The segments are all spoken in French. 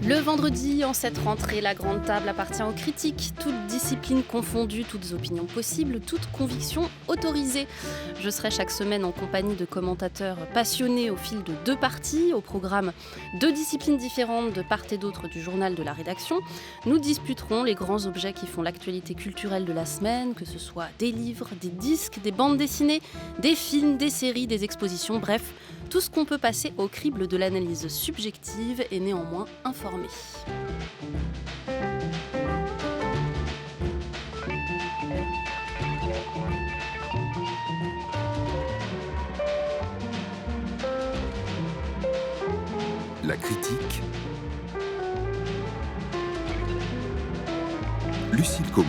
Le vendredi, en cette rentrée, la grande table appartient aux critiques. Toutes disciplines confondues, toutes opinions possibles, toutes convictions autorisées. Je serai chaque semaine en compagnie de commentateurs passionnés au fil de 2 parties. Au programme, 2 disciplines différentes de part et d'autre du journal de la rédaction. Nous disputerons les grands objets qui font l'actualité culturelle de la semaine, que ce soit des livres, des disques, des bandes dessinées, des films, des séries, des expositions, bref, tout ce qu'on peut passer au crible de l'analyse subjective et néanmoins informée. La critique. Lucille Como.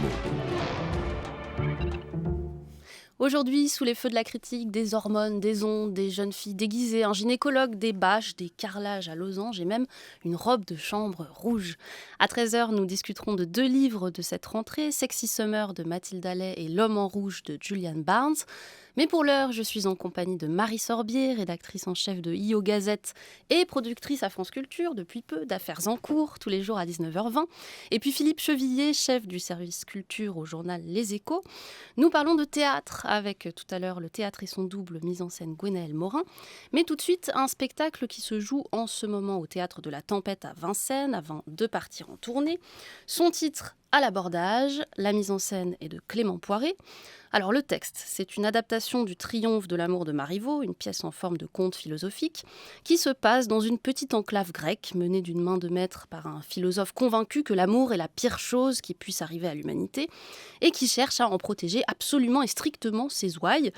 Aujourd'hui, sous les feux de la critique, des hormones, des ondes, des jeunes filles déguisées, un gynécologue, des bâches, des carrelages à losanges et même une robe de chambre rouge. À 13h, nous discuterons de 2 livres de cette rentrée, Sexy Summer de Mathilde Allais et L'homme en rouge de Julian Barnes. Mais pour l'heure, je suis en compagnie de Marie Sorbier, rédactrice en chef de IO Gazette et productrice à France Culture depuis peu d'Affaires en cours, tous les jours à 19h20. Et puis Philippe Chevillier, chef du service culture au journal Les Échos. Nous parlons de théâtre avec tout à l'heure Le théâtre et son double, mise en scène Gwenaëlle Morin. Mais tout de suite, un spectacle qui se joue en ce moment au théâtre de la Tempête à Vincennes avant de partir en tournée. Son titre, À l'abordage, la mise en scène est de Clément Poiré. Alors le texte, c'est une adaptation du Triomphe de l'amour de Marivaux, une pièce en forme de conte philosophique, qui se passe dans une petite enclave grecque menée d'une main de maître par un philosophe convaincu que l'amour est la pire chose qui puisse arriver à l'humanité et qui cherche à en protéger absolument et strictement ses ouailles.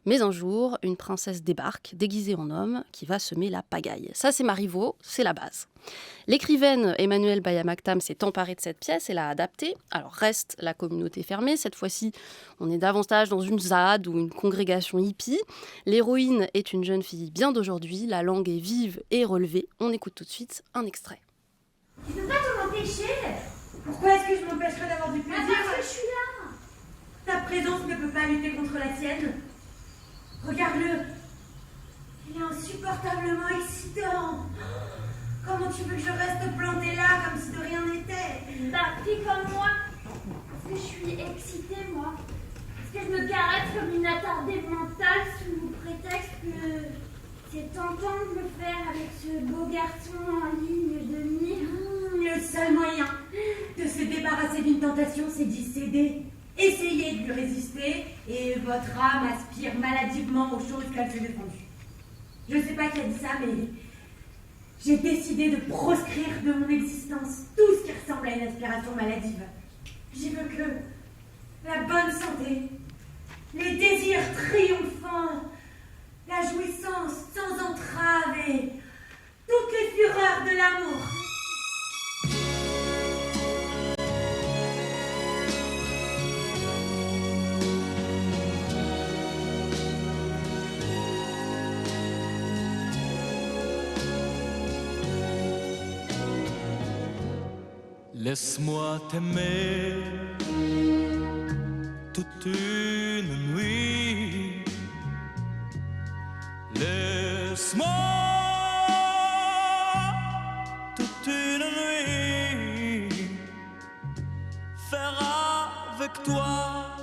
Mais un jour, une princesse débarque, déguisée en homme, qui va semer la pagaille. Ça, c'est Marivaux, c'est la base. L'écrivaine Emmanuelle Bayamaktam s'est emparée de cette pièce et l'a adaptée. Alors reste la communauté fermée. Cette fois-ci, on est davantage dans une ZAD ou une congrégation hippie. L'héroïne est une jeune fille bien d'aujourd'hui. La langue est vive et relevée. On écoute tout de suite un extrait. Tu peux pas t'en empêcher. Pourquoi est-ce que je m'empêcherais d'avoir du plaisir? Parce que je suis là. Ta présence ne peut pas lutter contre la sienne. Regarde-le. Il est insupportablement excitant. Comment tu veux que je reste plantée là comme si de rien n'était? Bah, fille comme moi. Parce que je suis excitée, moi. Parce que je me caresse comme une attardée mentale sous prétexte que c'est tentant de le faire avec ce beau garçon en ligne de mire. Le seul moyen de se débarrasser d'une tentation, c'est d'y céder. Essayez de lui résister et votre âme aspire maladivement aux choses qu'elle s'est défendues. Je ne sais pas qui a dit ça, mais j'ai décidé de proscrire de mon existence tout ce qui ressemble à une aspiration maladive. J'y veux que la bonne santé, les désirs triomphants, la jouissance sans entrave et toutes les fureurs de l'amour. Laisse-moi t'aimer toute une nuit. Laisse-moi toute une nuit faire avec toi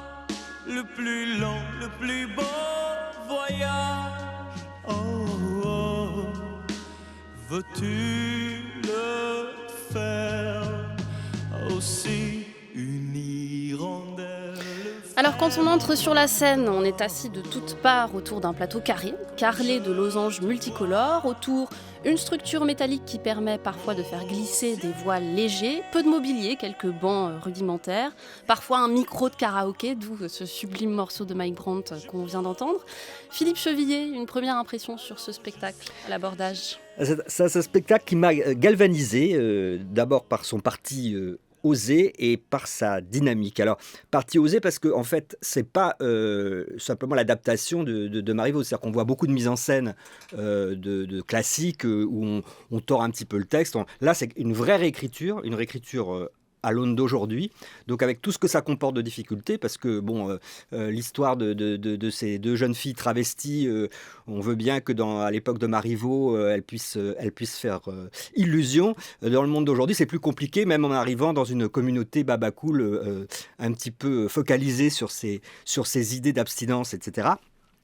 le plus long, le plus beau voyage. Oh, oh. Veux-tu le faire aussi une hirondelle? Alors quand on entre sur la scène, on est assis de toutes parts autour d'un plateau carré, carrelé de losanges multicolores, autour une structure métallique qui permet parfois de faire glisser des voiles légers, peu de mobilier, quelques bancs rudimentaires, parfois un micro de karaoké, d'où ce sublime morceau de Mike Brandt qu'on vient d'entendre. Philippe Chevillier, une première impression sur ce spectacle à l'abordage? C'est un spectacle qui m'a galvanisé, d'abord par son parti osé et par sa dynamique. Alors, parti osé parce que en fait, c'est pas simplement l'adaptation de Marivaux, c'est-à-dire qu'on voit beaucoup de mise en scène de classiques où on tord un petit peu le texte. Là, c'est une vraie réécriture, une réécriture à l'aune d'aujourd'hui, donc avec tout ce que ça comporte de difficultés, parce que l'histoire de ces deux jeunes filles travesties, on veut bien que à l'époque de Marivaux, elles puissent faire illusion. Dans le monde d'aujourd'hui, c'est plus compliqué, même en arrivant dans une communauté babacool un petit peu focalisée sur ces idées d'abstinence, etc.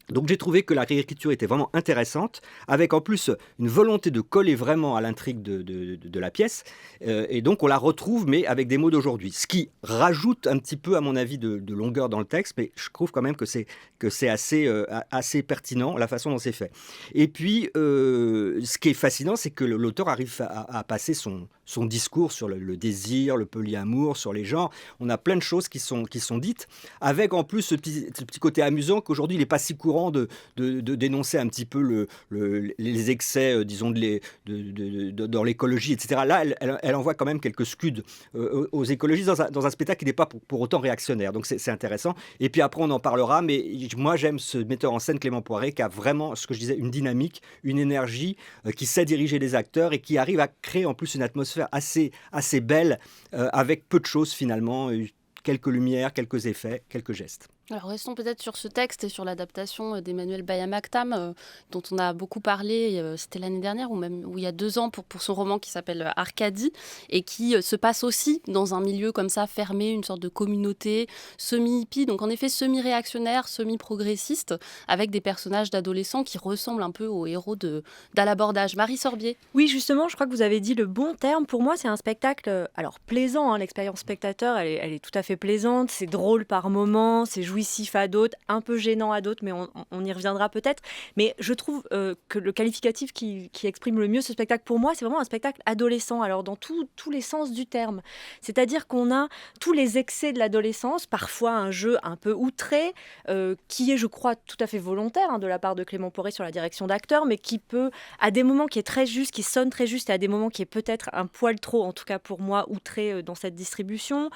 Donc j'ai trouvé que la réécriture était vraiment intéressante, avec en plus une volonté de coller vraiment à l'intrigue de la pièce, et donc on la retrouve, mais avec des mots d'aujourd'hui, ce qui rajoute un petit peu, à mon avis, de longueur dans le texte, mais je trouve quand même que c'est assez pertinent, la façon dont c'est fait. Et puis, ce qui est fascinant, c'est que l'auteur arrive à passer son discours sur le désir, le polyamour, sur les genres. On a plein de choses qui sont dites, avec en plus ce petit côté amusant qu'aujourd'hui, il n'est pas si courant de dénoncer un petit peu les excès, disons, dans l'écologie, etc. Là, elle envoie quand même quelques scuds aux écologistes dans un spectacle qui n'est pas pour autant réactionnaire. Donc c'est intéressant. Et puis après, on en parlera, mais moi, j'aime ce metteur en scène, Clément Poiret, qui a vraiment, ce que je disais, une dynamique, une énergie, qui sait diriger les acteurs et qui arrive à créer en plus une atmosphère assez belle, avec peu de choses finalement, quelques lumières, quelques effets, quelques gestes. Alors restons peut-être sur ce texte et sur l'adaptation d'Emmanuel Bayamaktam, dont on a beaucoup parlé, c'était l'année dernière ou il y a 2 ans pour son roman qui s'appelle Arcadie, et qui se passe aussi dans un milieu comme ça fermé, une sorte de communauté semi-hippie, donc en effet semi-réactionnaire, semi-progressiste, avec des personnages d'adolescents qui ressemblent un peu aux héros d'À l'abordage. Marie Sorbier. Oui, justement, je crois que vous avez dit le bon terme. Pour moi, c'est un spectacle, alors plaisant, hein, l'expérience spectateur, elle est tout à fait plaisante, c'est drôle par moments, c'est jouissif à d'autres, un peu gênant à d'autres, mais on y reviendra peut-être. Mais je trouve que le qualificatif qui exprime le mieux ce spectacle, pour moi, c'est vraiment un spectacle adolescent, alors dans tous les sens du terme. C'est-à-dire qu'on a tous les excès de l'adolescence, parfois un jeu un peu outré, qui est, je crois, tout à fait volontaire, hein, de la part de Clément Poiret sur la direction d'acteur, mais qui peut, à des moments qui est très juste, qui sonne très juste, et à des moments qui est peut-être un poil trop, en tout cas pour moi, outré dans cette distribution.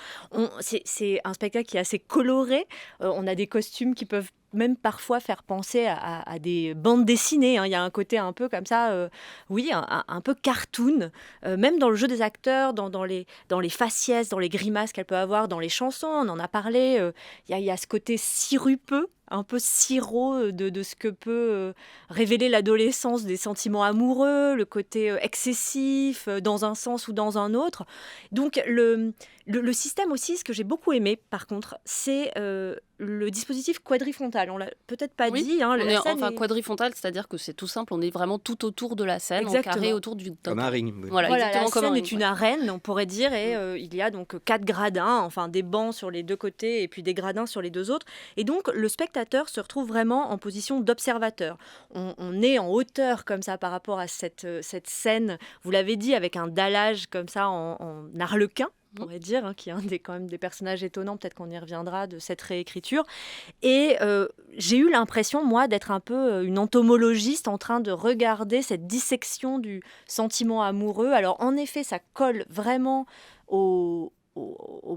C'est un spectacle qui est assez coloré. On a des costumes qui peuvent même parfois faire penser à des bandes dessinées, hein. Il y a un côté un peu comme ça, un peu cartoon, même dans le jeu des acteurs, dans les faciès, dans les grimaces qu'elle peut avoir, dans les chansons, on en a parlé, il y a ce côté sirupeux, un peu sirop de ce que peut révéler l'adolescence, des sentiments amoureux, le côté excessif, dans un sens ou dans un autre. Donc le système aussi, ce que j'ai beaucoup aimé par contre, c'est le dispositif quadrifrontal. On l'a peut-être pas dit. Hein, quadrifrontal, c'est-à-dire que c'est tout simple, on est vraiment tout autour de la scène, exactement. En carré autour du... Comme un ring. Oui. Voilà, la comme scène un est ring, une arène, on pourrait dire, et il y a donc 4 gradins, enfin des bancs sur les 2 côtés et puis des gradins sur les 2 autres. Et donc le spectateur se retrouve vraiment en position d'observateur. On est en hauteur comme ça par rapport à cette scène, vous l'avez dit, avec un dallage comme ça en arlequin, on pourrait dire, hein, qui est quand même des personnages étonnants, peut-être qu'on y reviendra, de cette réécriture. Et j'ai eu l'impression, moi, d'être un peu une entomologiste en train de regarder cette dissection du sentiment amoureux. Alors, en effet, ça colle vraiment au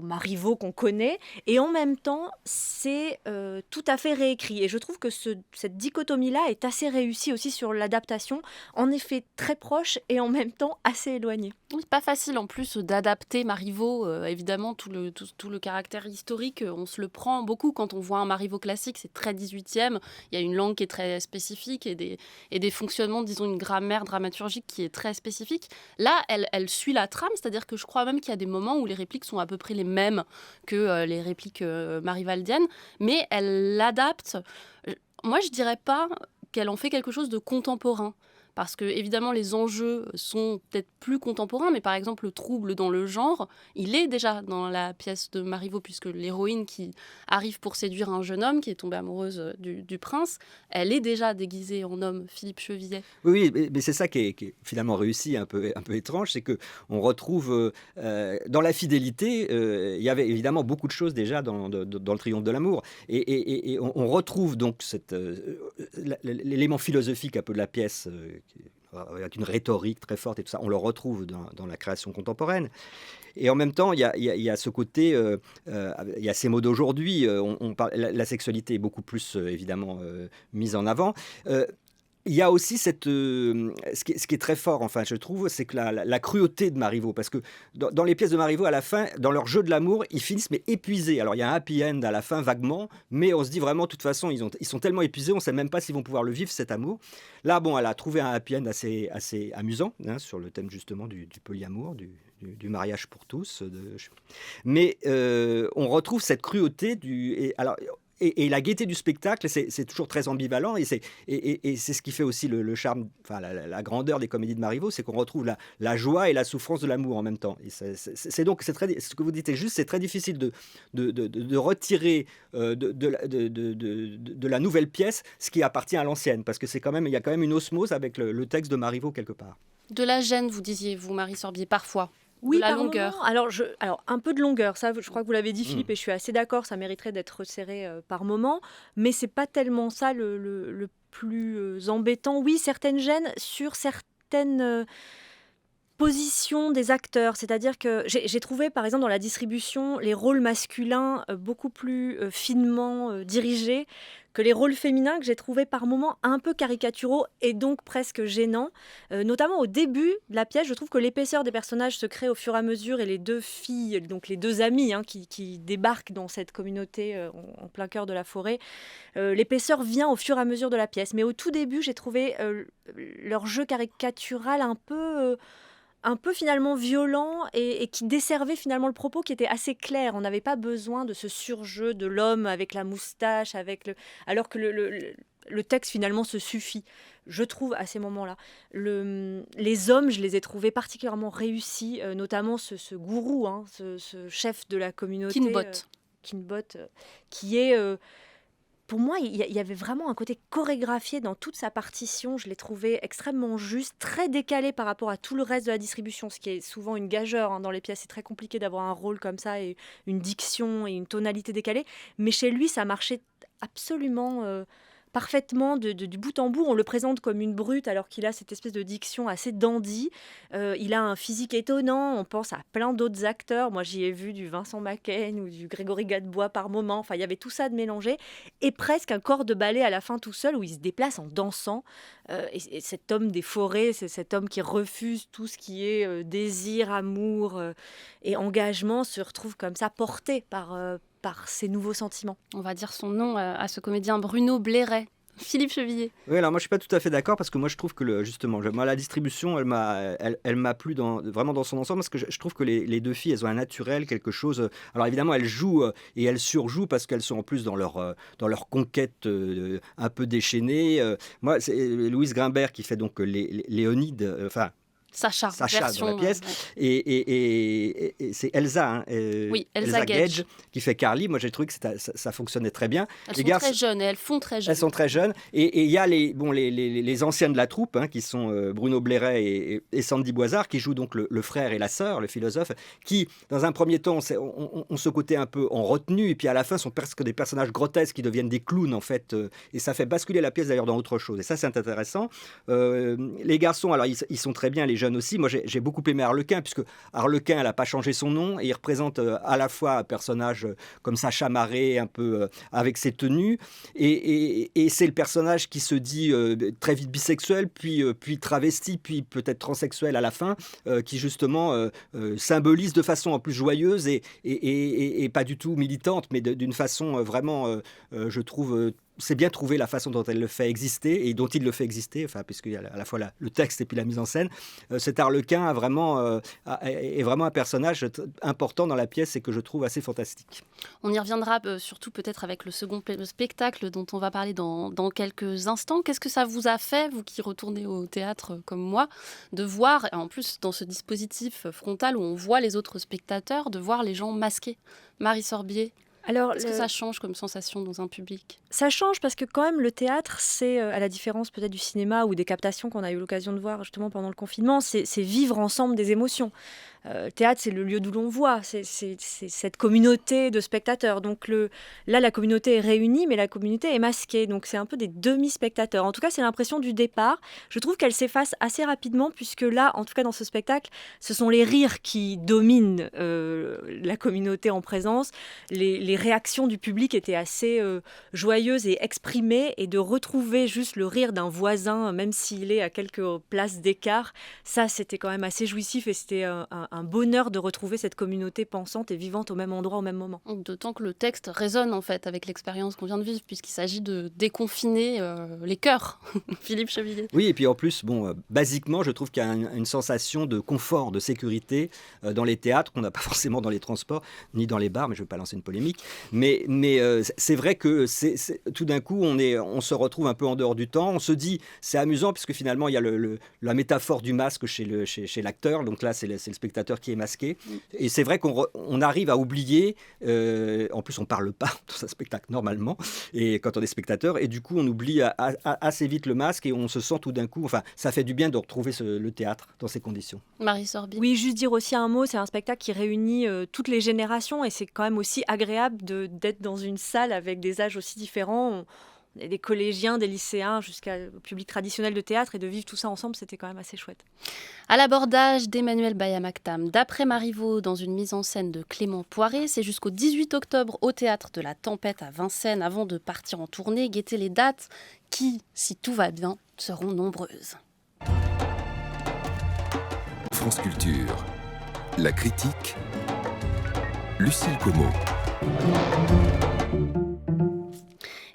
Marivaux qu'on connaît, et en même temps c'est tout à fait réécrit, et je trouve que cette dichotomie-là est assez réussie aussi sur l'adaptation, en effet très proche et en même temps assez éloignée. Oui, pas facile en plus d'adapter Marivaux, évidemment tout le caractère historique, on se le prend beaucoup quand on voit un Marivaux classique, c'est très 18e, il y a une langue qui est très spécifique et des fonctionnements, disons une grammaire dramaturgique qui est très spécifique. Là, elle suit la trame, c'est-à-dire que je crois même qu'il y a des moments où les répliques sont à peu près les mêmes que les répliques marivaldiennes, mais elle l'adapte. Moi, je dirais pas qu'elle en fait quelque chose de contemporain. Parce que, évidemment, les enjeux sont peut-être plus contemporains, mais par exemple, le trouble dans le genre, il est déjà dans la pièce de Marivaux, puisque l'héroïne qui arrive pour séduire un jeune homme qui est tombée amoureuse du prince, elle est déjà déguisée en homme, Philippe Chevillet. Oui, mais c'est ça qui est finalement réussi, un peu étrange, c'est qu'on retrouve dans la fidélité, il y avait évidemment beaucoup de choses déjà dans le triomphe de l'amour, et on retrouve donc l'élément philosophique un peu de la pièce, avec une rhétorique très forte et tout ça, on le retrouve dans la création contemporaine. Et en même temps, il y a ce côté, il y a ces mots d'aujourd'hui, la sexualité est beaucoup plus évidemment mise en avant. il y a aussi ce qui est très fort, enfin, je trouve, c'est que la cruauté de Marivaux, parce que dans les pièces de Marivaux, à la fin, dans leur jeu de l'amour, ils finissent mais épuisés. Alors, il y a un happy end à la fin, vaguement, mais on se dit vraiment, de toute façon, ils sont tellement épuisés, on ne sait même pas s'ils vont pouvoir le vivre, cet amour. Là, bon, elle a trouvé un happy end assez amusant, hein, sur le thème justement du polyamour, du mariage pour tous. Mais on retrouve cette cruauté et la gaieté du spectacle, c'est toujours très ambivalent, et c'est ce qui fait aussi le charme, enfin la grandeur des comédies de Marivaux, c'est qu'on retrouve la joie et la souffrance de l'amour en même temps. Et ce que vous dites est juste, c'est très difficile de retirer de la nouvelle pièce ce qui appartient à l'ancienne, parce que il y a quand même une osmose avec le texte de Marivaux quelque part. De la gêne, vous disiez, vous, Marie Sorbier, parfois. Oui, de la par longueur. moment. Alors, un peu de longueur, ça, je crois que vous l'avez dit, Philippe, et je suis assez d'accord, ça mériterait d'être resserré par moment, mais c'est pas tellement ça le plus embêtant. Oui, certaines gênes sur certaines positions des acteurs, c'est-à-dire que j'ai trouvé, par exemple, dans la distribution, les rôles masculins beaucoup plus finement dirigés que les rôles féminins que j'ai trouvés par moments un peu caricaturaux et donc presque gênants. Notamment au début de la pièce, je trouve que l'épaisseur des personnages se crée au fur et à mesure, et les deux filles, donc les deux amies qui débarquent dans cette communauté en plein cœur de la forêt, l'épaisseur vient au fur et à mesure de la pièce. Mais au tout début, j'ai trouvé leur jeu caricatural un peu finalement violent et qui desservait finalement le propos, qui était assez clair. On n'avait pas besoin de ce surjeu de l'homme avec la moustache, alors que le texte finalement se suffit, je trouve, à ces moments-là. Les hommes, je les ai trouvés particulièrement réussis, notamment ce gourou, hein, ce chef de la communauté. Kinbot, qui est... pour moi, il y avait vraiment un côté chorégraphié dans toute sa partition. Je l'ai trouvé extrêmement juste, très décalé par rapport à tout le reste de la distribution, ce qui est souvent une gageure, hein, dans les pièces. C'est très compliqué d'avoir un rôle comme ça et une diction et une tonalité décalée. Mais chez lui, ça marchait absolument parfaitement du bout en bout. On le présente comme une brute alors qu'il a cette espèce de diction assez dandy. Il a un physique étonnant. On pense à plein d'autres acteurs. Moi, j'y ai vu du Vincent Macken ou du Grégory Gadebois par moment. Enfin, il y avait tout ça de mélangé. Et presque un corps de ballet à la fin tout seul où il se déplace en dansant. Et cet homme des forêts, c'est cet homme qui refuse tout ce qui est désir, amour et engagement, se retrouve comme ça porté par ces nouveaux sentiments. On va dire son nom à ce comédien Bruno Blairet. Philippe Chevillier. Oui, alors moi je suis pas tout à fait d'accord, parce que moi je trouve que la distribution, elle m'a plu vraiment dans son ensemble, parce que je trouve que les deux filles, elles ont un naturel, quelque chose. Alors évidemment, elles jouent et elles surjouent parce qu'elles sont en plus dans leur conquête un peu déchaînée. Moi, c'est Louise Grimbert qui fait donc Léonide, enfin. Sacha version, dans la pièce, ouais. Et c'est Elsa, hein, oui, Elsa Gage qui fait Carly. Moi j'ai trouvé que ça fonctionnait très bien. Elles sont très jeunes, et elles font très jeunes. Elles sont très jeunes, et il y a les anciens de la troupe, hein, qui sont Bruno Blairet et Sandy Boisard, qui jouent donc le frère et la sœur, le philosophe, qui dans un premier temps ont ce côté un peu en retenue, et puis à la fin sont presque des personnages grotesques qui deviennent des clowns en fait, et ça fait basculer la pièce d'ailleurs dans autre chose, et ça c'est intéressant. Les garçons, alors ils sont très bien, les jeunes aussi. Moi j'ai beaucoup aimé Arlequin, puisque Arlequin, elle n'a pas changé son nom, et il représente à la fois un personnage comme ça chamarré, un peu avec ses tenues, et c'est le personnage qui se dit très vite bisexuel, puis travesti, puis peut-être transsexuel à la fin, qui justement symbolise de façon en plus joyeuse et pas du tout militante, mais d'une façon vraiment, je trouve, c'est bien trouvé la façon dont elle le fait exister et dont il le fait exister, enfin, puisqu'il y a à la fois le texte et puis la mise en scène. Cet Arlequin est vraiment un personnage important dans la pièce et que je trouve assez fantastique. On y reviendra surtout peut-être avec le second spectacle dont on va parler dans quelques instants. Qu'est-ce que ça vous a fait, vous qui retournez au théâtre comme moi, de voir, et en plus dans ce dispositif frontal où on voit les autres spectateurs, de voir les gens masqués? Marie Sorbier. Alors, est-ce que ça change comme sensation dans un public? Ça change parce que quand même le théâtre, c'est, à la différence peut-être du cinéma ou des captations qu'on a eu l'occasion de voir justement pendant le confinement, c'est vivre ensemble des émotions. Le théâtre, c'est le lieu d'où l'on voit, c'est cette communauté de spectateurs. Donc là, la communauté est réunie, mais la communauté est masquée. Donc c'est un peu des demi-spectateurs. En tout cas, c'est l'impression du départ. Je trouve qu'elle s'efface assez rapidement, puisque là, en tout cas dans ce spectacle, ce sont les rires qui dominent la communauté en présence. Les les réactions du public étaient assez joyeuses et exprimées, et de retrouver juste le rire d'un voisin, même s'il est à quelques places d'écart, ça c'était quand même assez jouissif, et c'était un bonheur de retrouver cette communauté pensante et vivante au même endroit, au même moment. D'autant que le texte résonne en fait avec l'expérience qu'on vient de vivre, puisqu'il s'agit de déconfiner les cœurs. Philippe Chevillier. Oui, et puis en plus, basiquement, je trouve qu'il y a une sensation de confort, de sécurité dans les théâtres, qu'on n'a pas forcément dans les transports, ni dans les bars, mais je ne vais pas lancer une polémique. Mais c'est vrai que tout d'un coup, on se retrouve un peu en dehors du temps. On se dit, c'est amusant, puisque finalement, il y a la métaphore du masque chez l'acteur. Donc là, c'est le spectateur qui est masqué. Et c'est vrai qu'on arrive à oublier, en plus, on ne parle pas dans un spectacle normalement, et quand on est spectateur, et du coup, on oublie assez vite le masque, et on se sent tout d'un coup, enfin, ça fait du bien de retrouver le théâtre dans ces conditions. Marie Sorbier. Oui, juste dire aussi un mot, c'est un spectacle qui réunit toutes les générations, et c'est quand même aussi agréable d'être dans une salle avec des âges aussi différents. On est des collégiens, des lycéens, jusqu'au public traditionnel de théâtre, et de vivre tout ça ensemble, c'était quand même assez chouette. À l'abordage d'Emmanuel Bayamaktam, d'après Marivaux, dans une mise en scène de Clément Poiré, c'est jusqu'au 18 octobre au Théâtre de la Tempête à Vincennes, avant de partir en tournée. Guettez les dates qui, si tout va bien, seront nombreuses. France Culture. La critique. Lucille Como.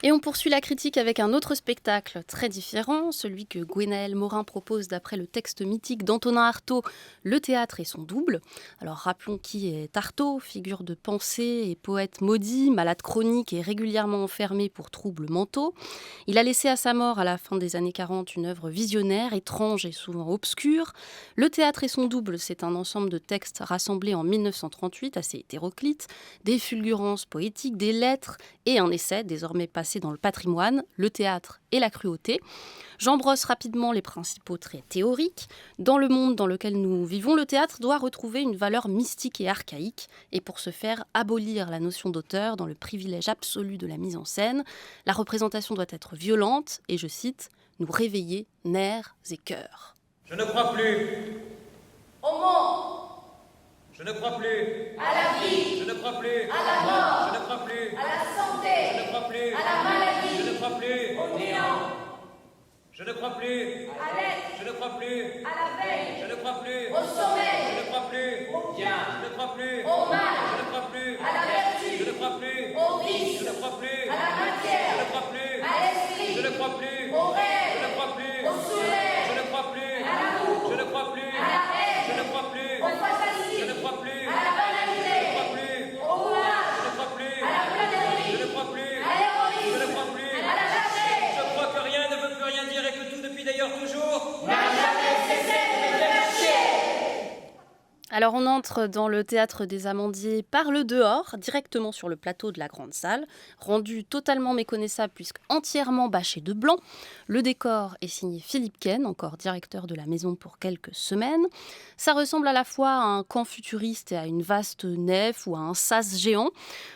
Et on poursuit la critique avec un autre spectacle très différent, celui que Gwenaëlle Morin propose d'après le texte mythique d'Antonin Artaud, Le théâtre et son double. Alors rappelons qui est Artaud, figure de pensée et poète maudit, malade chronique et régulièrement enfermé pour troubles mentaux. Il a laissé à sa mort à la fin des années 40 une œuvre visionnaire, étrange et souvent obscure. Le théâtre et son double, c'est un ensemble de textes rassemblés en 1938, assez hétéroclites, des fulgurances poétiques, des lettres et un essai désormais passé dans le patrimoine, le théâtre et la cruauté. J'en brosse rapidement les principaux traits théoriques. Dans le monde dans lequel nous vivons, le théâtre doit retrouver une valeur mystique et archaïque, et pour ce faire, abolir la notion d'auteur dans le privilège absolu de la mise en scène. La représentation doit être violente et, je cite, « nous réveiller nerfs et cœurs ». Je ne crois plus Au monde, Je ne crois plus à la vie, Je ne crois plus à la mort, Je ne crois plus à la Je santé, ne crois plus à la maladie, Je ne crois plus au néant, Je ne crois plus à l'être, Je ne crois plus à la veille, Je ne crois plus au sommeil, Je ne crois plus au bien, Je ne crois plus au mal, Je ne crois plus à la vertu, Je ne crois plus au vice, Je ne crois plus à la matière, Je ne crois plus à l'esprit, Je ne crois plus au rêve, Je ne crois plus au soleil, Je ne crois plus à l'amour, Je ne crois plus à la haine, Je ne crois plus au Je fatalisme, ne crois plus à la banalité, Je ne crois plus au courage, Je ne crois plus à la flânerie, Je ne crois plus à l'héroïsme, Je ne crois plus à la lâcheté, Je crois que rien ne veut plus rien dire et que tout depuis d'ailleurs toujours n'a jamais cessé de me faire chier. Alors on entre dans le théâtre des Amandiers par le dehors, directement sur le plateau de la grande salle, rendu totalement méconnaissable puisque entièrement bâché de blanc. Le décor est signé Philippe Ken, encore directeur de la maison pour quelques semaines. Ça ressemble à la fois à un camp futuriste et à une vaste nef ou à un sas géant.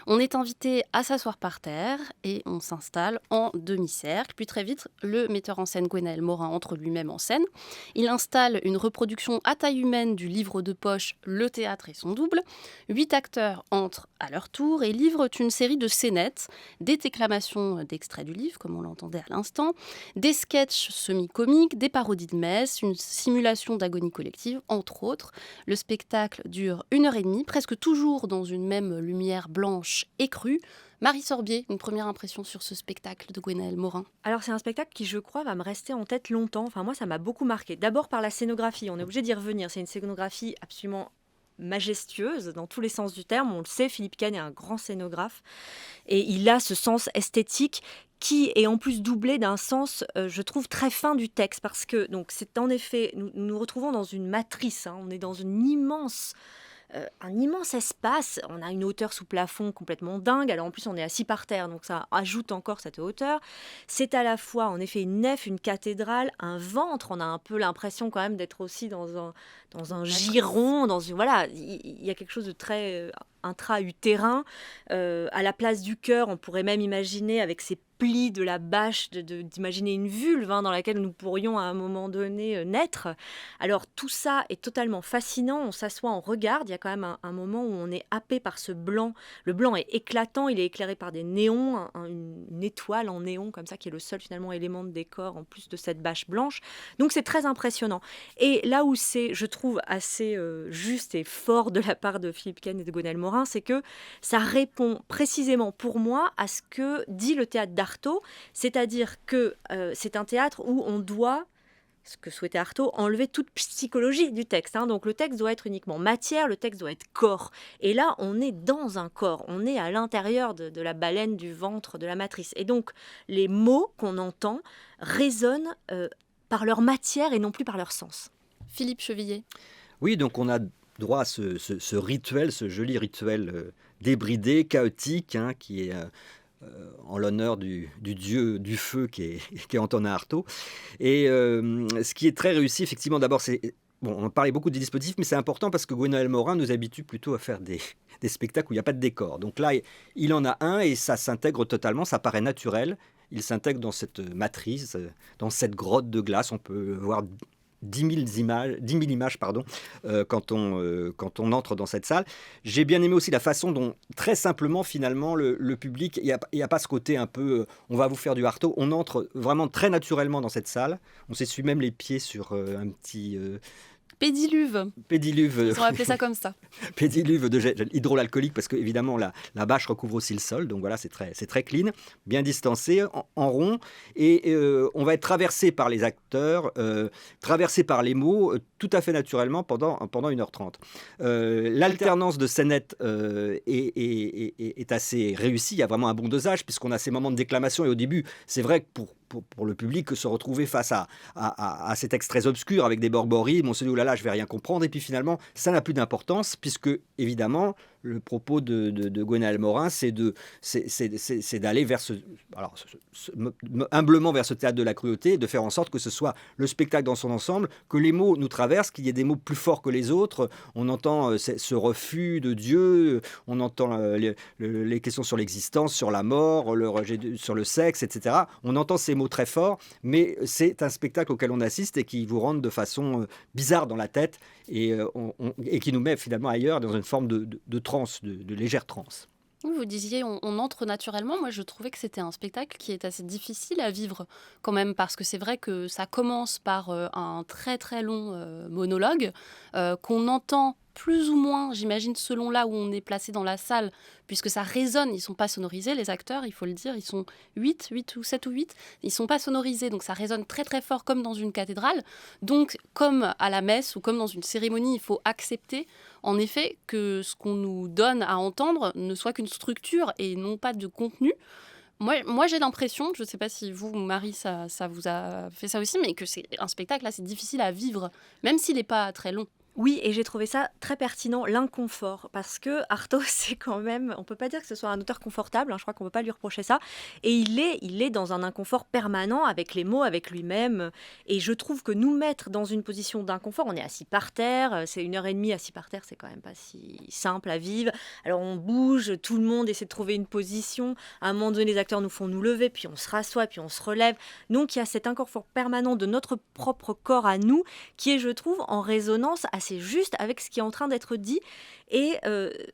On est invité à s'asseoir par terre et on s'installe en demi-cercle. Puis très vite, le metteur en scène Gwenaëlle Morin entre lui-même en scène. Il installe une reproduction à taille humaine du livre de poche Le théâtre et son double. 8 acteurs entrent à leur tour et livrent une série de scénettes, des déclamations d'extraits du livre, comme on l'entendait à l'instant, des sketchs semi-comiques, des parodies de messe, une simulation d'agonie collective, entre autres. Le spectacle dure 1h30, presque toujours dans une même lumière blanche et crue. Marie Sorbier, une première impression sur ce spectacle de Gwenaëlle Morin. Alors c'est un spectacle qui, je crois, va me rester en tête longtemps. Enfin moi, ça m'a beaucoup marqué. D'abord par la scénographie, on est obligé d'y revenir. C'est une scénographie absolument majestueuse dans tous les sens du terme. On le sait, Philippe Ken est un grand scénographe et il a ce sens esthétique qui est en plus doublé d'un sens, je trouve, très fin du texte, parce que donc c'est en effet, nous nous retrouvons dans une matrice, on est dans un immense espace. On a une hauteur sous plafond complètement dingue. Alors en plus, on est assis par terre, donc ça ajoute encore cette hauteur. C'est à la fois, en effet, une nef, une cathédrale, un ventre. On a un peu l'impression quand même d'être aussi dans un giron. Voilà, il y a quelque chose de très intra-utérin. À la place du cœur, on pourrait même imaginer avec ces plis de la bâche, d'imaginer une vulve dans laquelle nous pourrions à un moment donné naître. Alors tout ça est totalement fascinant, on s'assoit, on regarde, il y a quand même un moment où on est happé par ce blanc. Le blanc est éclatant, il est éclairé par des néons, une étoile en néon comme ça qui est le seul finalement élément de décor en plus de cette bâche blanche. Donc c'est très impressionnant. Et là où c'est, je trouve, assez juste et fort de la part de Philippe Ken et de Gwenaëlle Morin, c'est que ça répond précisément pour moi à ce que dit le théâtre d'Artaud, c'est-à-dire que c'est un théâtre où on doit, ce que souhaitait Artaud, enlever toute psychologie du texte. Donc le texte doit être uniquement matière, le texte doit être corps. Et là, on est dans un corps, on est à l'intérieur de la baleine, du ventre, de la matrice. Et donc les mots qu'on entend résonnent par leur matière et non plus par leur sens. Philippe Chevillet. Oui, donc on a droit à ce rituel, ce joli rituel débridé, chaotique, qui est en l'honneur du dieu du feu qui est Antonin Artaud. Et ce qui est très réussi, effectivement, d'abord, c'est... Bon, on parlait beaucoup des dispositifs, mais c'est important parce que Gwenaëlle Morin nous habitue plutôt à faire des spectacles où il n'y a pas de décor. Donc là, il en a un et ça s'intègre totalement, ça paraît naturel. Il s'intègre dans cette matrice, dans cette grotte de glace. On peut voir 10 000 images quand on entre dans cette salle. J'ai bien aimé aussi la façon dont, très simplement, finalement, le public, il n'y a pas ce côté un peu, on va vous faire du Artaud, on entre vraiment très naturellement dans cette salle. On s'essuie même les pieds sur un petit... Pédiluve. Ils ont appelé ça comme ça. Pédiluve de gel hydroalcoolique parce que évidemment la bâche recouvre aussi le sol, donc voilà, c'est très clean, bien distancé, en rond, et on va être traversé par les acteurs, traversé par les mots, tout à fait naturellement pendant 1h30. L'alternance de scénettes est assez réussie, il y a vraiment un bon dosage puisqu'on a ces moments de déclamation et au début, c'est vrai que pour le public, se retrouver face à ces textes très obscurs avec des borborigmes, on se dit oh là là, je vais rien comprendre, et puis finalement ça n'a plus d'importance puisque évidemment le propos de Gwenaëlle Morin, c'est d'aller vers humblement vers ce théâtre de la cruauté, de faire en sorte que ce soit le spectacle dans son ensemble, que les mots nous traversent, qu'il y ait des mots plus forts que les autres. On entend ce refus de Dieu, on entend les questions sur l'existence, sur la mort, le rejet sur le sexe, etc. On entend ces mots très forts, mais c'est un spectacle auquel on assiste et qui vous rentre de façon bizarre dans la tête et qui nous met finalement ailleurs dans une forme de transe, de légère transe. Vous disiez on entre naturellement. Moi, je trouvais que c'était un spectacle qui est assez difficile à vivre quand même parce que c'est vrai que ça commence par un très très long monologue qu'on entend plus ou moins, j'imagine, selon là où on est placé dans la salle, puisque ça résonne. Ils ne sont pas sonorisés, les acteurs, il faut le dire. Ils sont 8 ou 7 ou 8. Ils ne sont pas sonorisés, donc ça résonne très très fort comme dans une cathédrale. Donc, comme à la messe ou comme dans une cérémonie, il faut accepter, en effet, que ce qu'on nous donne à entendre ne soit qu'une structure et non pas de contenu. Moi, j'ai l'impression, je ne sais pas si vous, Marie, ça vous a fait ça aussi, mais que c'est un spectacle, là, c'est difficile à vivre, même s'il n'est pas très long. Oui, et j'ai trouvé ça très pertinent, l'inconfort, parce que Artaud, c'est quand même, on peut pas dire que ce soit un auteur confortable, je crois qu'on peut pas lui reprocher ça, et il est dans un inconfort permanent avec les mots, avec lui-même, et je trouve que nous mettre dans une position d'inconfort, on est assis par terre, c'est 1h30 assis par terre, c'est quand même pas si simple à vivre, alors on bouge, tout le monde essaie de trouver une position, à un moment donné les acteurs nous font nous lever, puis on se rassoit, puis on se relève, donc il y a cet inconfort permanent de notre propre corps à nous, qui est, je trouve, en résonance assez juste avec ce qui est en train d'être dit et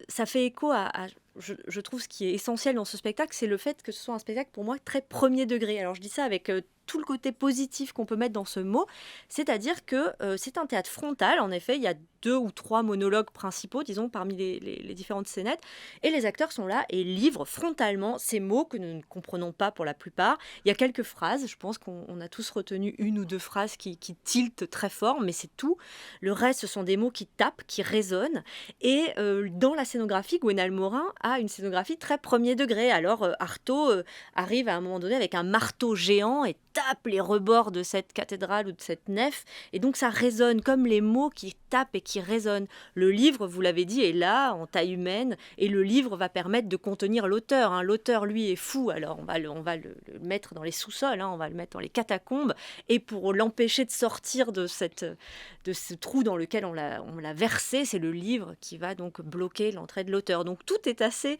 ça fait écho à je trouve ce qui est essentiel dans ce spectacle, c'est le fait que ce soit un spectacle pour moi très premier degré. Alors je dis ça avec tout le côté positif qu'on peut mettre dans ce mot, c'est-à-dire que c'est un théâtre frontal, en effet, il y a 2 ou 3 monologues principaux, disons, parmi les différentes scénettes, et les acteurs sont là et livrent frontalement ces mots que nous ne comprenons pas pour la plupart. Il y a quelques phrases, je pense qu'on a tous retenu 1 ou 2 phrases qui tiltent très fort, mais c'est tout. Le reste, ce sont des mots qui tapent, qui résonnent, et dans la scénographie, Gwenaëlle Morin a une scénographie très premier degré. Alors Artaud arrive à un moment donné avec un marteau géant et tape les rebords de cette cathédrale ou de cette nef, et donc ça résonne comme les mots qui tapent et qui résonnent. Le livre, vous l'avez dit, est là en taille humaine, et le livre va permettre de contenir l'auteur. L'auteur, lui, est fou, alors on va le mettre dans les sous-sols, on va le mettre dans les catacombes, et pour l'empêcher de sortir de ce trou dans lequel on l'a versé, c'est le livre qui va donc bloquer l'entrée de l'auteur. Donc tout est assez...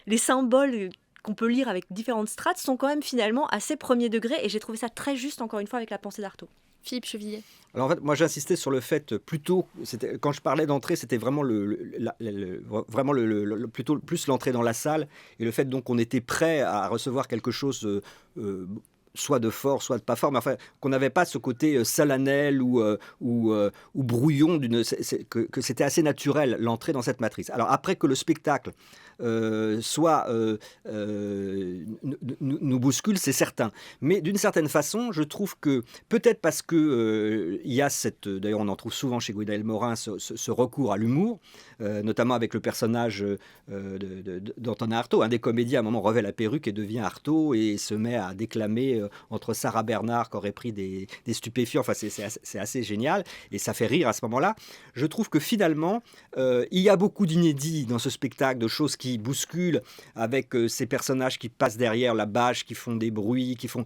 Les symboles qu'on peut lire avec différentes strates sont quand même finalement assez premier degré, et j'ai trouvé ça très juste, encore une fois, avec la pensée d'Artaud. Philippe Chevillet. Alors en fait, moi j'insistais sur le fait plutôt, quand je parlais d'entrée, c'était vraiment plutôt plus l'entrée dans la salle et le fait donc qu'on était prêt à recevoir quelque chose soit de fort, soit de pas fort, mais enfin qu'on n'avait pas ce côté solennel ou brouillon, que c'était assez naturel l'entrée dans cette matrice. Alors après que le spectacle nous bouscule, c'est certain. Mais d'une certaine façon, je trouve que peut-être parce que il y a d'ailleurs on en trouve souvent chez Gwenaël Morin ce recours à l'humour, notamment avec le personnage d'Antonin Artaud. Un des comédiens à un moment revêt la perruque et devient Artaud et se met à déclamer entre Sarah Bernard qui aurait pris des stupéfiants. Enfin, c'est assez génial et ça fait rire à ce moment-là. Je trouve que finalement, il y a beaucoup d'inédits dans ce spectacle, de choses qui bousculent avec ces personnages qui passent derrière la bâche, qui font des bruits, qui font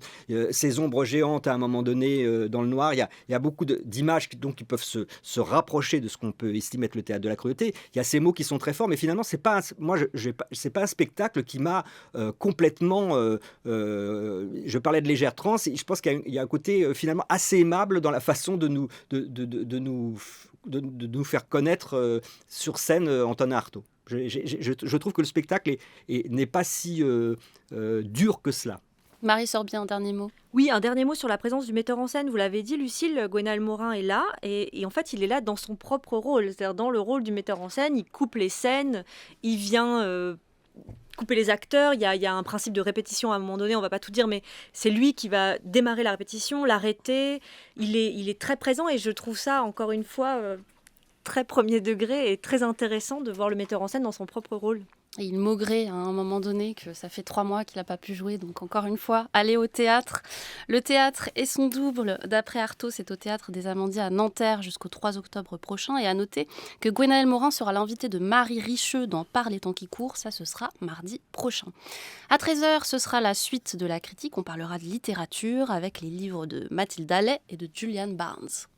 ces ombres géantes à un moment donné dans le noir. Il y a beaucoup d'images qui peuvent se rapprocher de ce qu'on peut estimer être le théâtre de la cruauté. Il y a ces mots qui sont très forts, mais finalement, c'est pas un spectacle qui m'a complètement... je parlais de légère transe, et je pense qu'il y a un côté finalement assez aimable dans la façon de nous faire connaître sur scène Antonin Artaud. Je trouve que le spectacle n'est pas si dur que cela. Marie Sorbier, un dernier mot. Oui, un dernier mot sur la présence du metteur en scène. Vous l'avez dit, Lucille, Gwenaël Morin est là, et en fait, il est là dans son propre rôle, c'est-à-dire dans le rôle du metteur en scène. Il coupe les scènes, il vient couper les acteurs. Il y a un principe de répétition à un moment donné, on ne va pas tout dire, mais c'est lui qui va démarrer la répétition, l'arrêter. Il est très présent, et je trouve ça, encore une fois, très premier degré et très intéressant de voir le metteur en scène dans son propre rôle. Et il maugrait à un moment donné que ça fait 3 mois qu'il n'a pas pu jouer. Donc encore une fois, allez au théâtre. Le théâtre et son double, d'après Artaud, c'est au Théâtre des Amandiers à Nanterre jusqu'au 3 octobre prochain. Et à noter que Gwenaël Morin sera l'invité de Marie Richeux dans Par les temps qui courent. Ça, ce sera mardi prochain. À 13h, ce sera la suite de la critique. On parlera de littérature avec les livres de Mathilde Allais et de Julian Barnes.